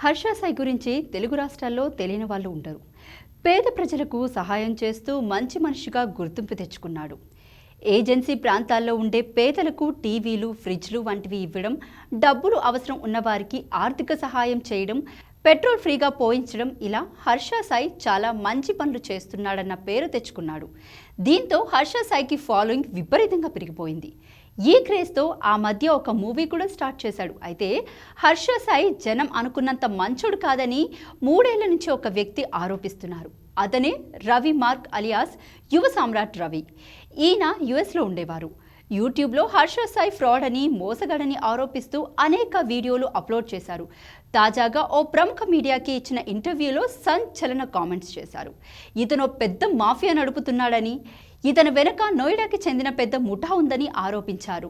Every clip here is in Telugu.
హర్ష సాయి గురించి తెలుగు రాష్ట్రాల్లో తెలియని వాళ్ళు ఉండరు. పేద ప్రజలకు సహాయం చేస్తూ మంచి మనిషిగా గుర్తింపు తెచ్చుకున్నాడు. ఏజెన్సీ ప్రాంతాల్లో ఉండే పేదలకు టీవీలు, ఫ్రిడ్జ్లు వంటివి ఇవ్వడం, డబ్బులు అవసరం ఉన్నవారికి ఆర్థిక సహాయం చేయడం, పెట్రోల్ ఫ్రీగా పోయించడం, ఇలా హర్ష సాయి చాలా మంచి పనులు చేస్తున్నాడన్న పేరు తెచ్చుకున్నాడు. దీంతో హర్ష సాయికి ఫాలోయింగ్ విపరీతంగా పెరిగిపోయింది. ఈ క్రేజ్తో ఆ మధ్య ఒక మూవీ కూడా స్టార్ట్ చేశాడు. అయితే హర్ష సాయి జనం అనుకున్నంత మంచోడు కాదని 3 ఏళ్ల నుంచి ఒక వ్యక్తి ఆరోపిస్తున్నారు. అతనే రవి మార్క్ అలియాస్ యువ సామ్రాట్ రవి. ఈయన యుఎస్లో ఉండేవారు. యూట్యూబ్లో హర్ష సాయి ఫ్రాడ్ అని, మోసగాడని ఆరోపిస్తూ అనేక వీడియోలు అప్లోడ్ చేశారు. తాజాగా ఓ ప్రముఖ మీడియాకి ఇచ్చిన ఇంటర్వ్యూలో సంచలన కామెంట్స్ చేశారు. ఇతను పెద్ద మాఫియా నడుపుతున్నాడని, ఇతని వెనుక నోయిడాకి చెందిన పెద్ద ముఠా ఉందని ఆరోపించారు.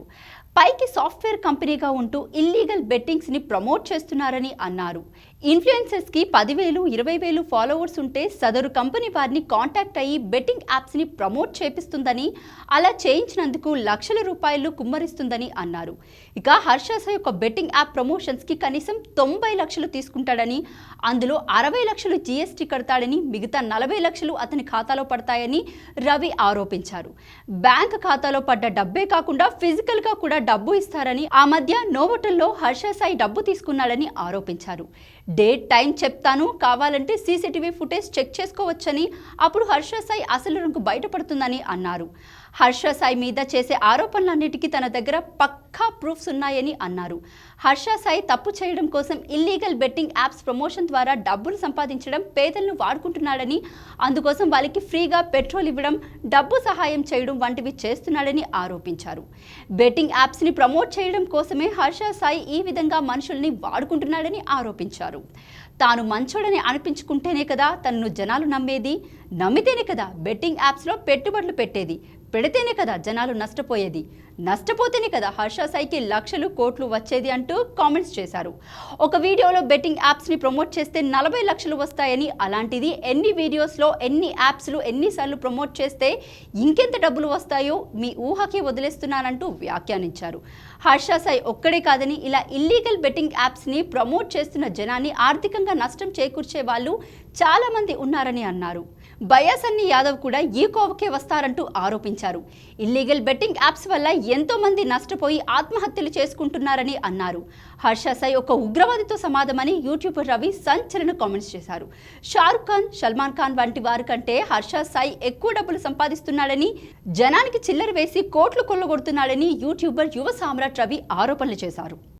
పైకి సాఫ్ట్వేర్ కంపెనీగా ఉంటూ ఇల్లీగల్ బెట్టింగ్స్ని ప్రమోట్ చేస్తున్నారని అన్నారు. ఇన్ఫ్లుయెన్సర్స్కి 10,000, 20,000 ఫాలోవర్స్ ఉంటే సదరు కంపెనీ వారిని కాంటాక్ట్ అయ్యి బెట్టింగ్ యాప్స్ని ప్రమోట్ చేపిస్తుందని, అలా చేయించినందుకు లక్షల రూపాయలు కుమ్మరిస్తుందని అన్నారు. ఇక హర్ష సాయి యొక్క బెట్టింగ్ యాప్ ప్రమోషన్స్కి కనీసం 90 లక్షలు తీసుకుంటాడని, అందులో 60 లక్షలు జీఎస్టీ కడతాడని, మిగతా 40 లక్షలు అతని ఖాతాలో పడతాయని రవి ఆరోపించారు. బ్యాంక్ ఖాతాలో పడ్డ డబ్బే కాకుండా ఫిజికల్గా కూడా డబ్బు ఇస్తారని, ఆ మధ్య నోవోటల్లో హర్ష సాయి డబ్బు తీసుకున్నాడని ఆరోపించారు. డేట్, టైం చెప్తాను, కావాలంటే సీసీటీవీ ఫుటేజ్ చెక్ చేసుకోవచ్చని, అప్పుడు హర్ష సాయి అసలు రంగు బయటపడుతుందని అన్నారు. హర్ష సాయి మీద చేసే ఆరోపణలన్నిటికీ తన దగ్గర పక్కా ప్రూఫ్స్ ఉన్నాయని అన్నారు. హర్ష సాయి తప్పు చేయడం కోసం ఇల్లీగల్ బెట్టింగ్ యాప్స్ ప్రమోషన్ ద్వారా డబ్బులు సంపాదించడం, పేదలను వాడుకుంటున్నాడని, అందుకోసం వాళ్ళకి ఫ్రీగా పెట్రోల్ ఇవ్వడం, డబ్బు సహాయం చేయడం వంటివి చేస్తున్నాడని ఆరోపించారు. బెట్టింగ్ యాప్స్ని ప్రమోట్ చేయడం కోసమే హర్ష సాయి ఈ విధంగా మనుషుల్ని వాడుకుంటున్నాడని ఆరోపించారు. తాను మంచోడని అనిపించుకుంటేనే కదా తనను జనాలు నమ్మేది, నమ్మితేనే కదా బెట్టింగ్ యాప్స్లో పెట్టుబడులు పెట్టేది, పెడితేనే కదా జనాలు నష్టపోయేది, నష్టపోతేనే కదా హర్ష సాయికి లక్షలు, కోట్లు వచ్చేది అంటూ కామెంట్స్ చేశారు. ఒక వీడియోలో బెట్టింగ్ యాప్స్ని ప్రమోట్ చేస్తే 40 లక్షలు వస్తాయని, అలాంటిది ఎన్ని వీడియోస్లో, ఎన్ని యాప్స్లు, ఎన్నిసార్లు ప్రమోట్ చేస్తే ఇంకెంత డబ్బులు వస్తాయో మీ ఊహకే వదిలేస్తున్నానంటూ వ్యాఖ్యానించారు. హర్ష సాయి ఒక్కడే కాదని, ఇలా ఇల్లీగల్ బెట్టింగ్ యాప్స్ని ప్రమోట్ చేస్తున్న జనాన్ని ఆర్థికంగా నష్టం చేకూర్చే వాళ్ళు చాలామంది ఉన్నారని అన్నారు. బయాసన్ని యాదవ్ కూడా ఈ కోవకే వస్తారంటూ ఆరోపించారు. ఇల్లీగల్ బెట్టింగ్ యాప్స్ వల్ల ఎంతో మంది నష్టపోయి ఆత్మహత్యలు చేసుకుంటున్నారని అన్నారు. హర్ష సాయి ఒక ఉగ్రవాదితో సమానమని యూట్యూబర్ రవి సంచలన కామెంట్స్ చేశారు. షారుఖ్ ఖాన్, సల్మాన్ ఖాన్ వంటి వారి కంటే హర్ష సాయి ఎక్కువ డబ్బులు సంపాదిస్తున్నాడని, జనానికి చిల్లర వేసి కోట్లు కొల్లగొడుతున్నాడని యూట్యూబర్ యువ సామ్రాట్ రవి ఆరోపణలు చేశారు.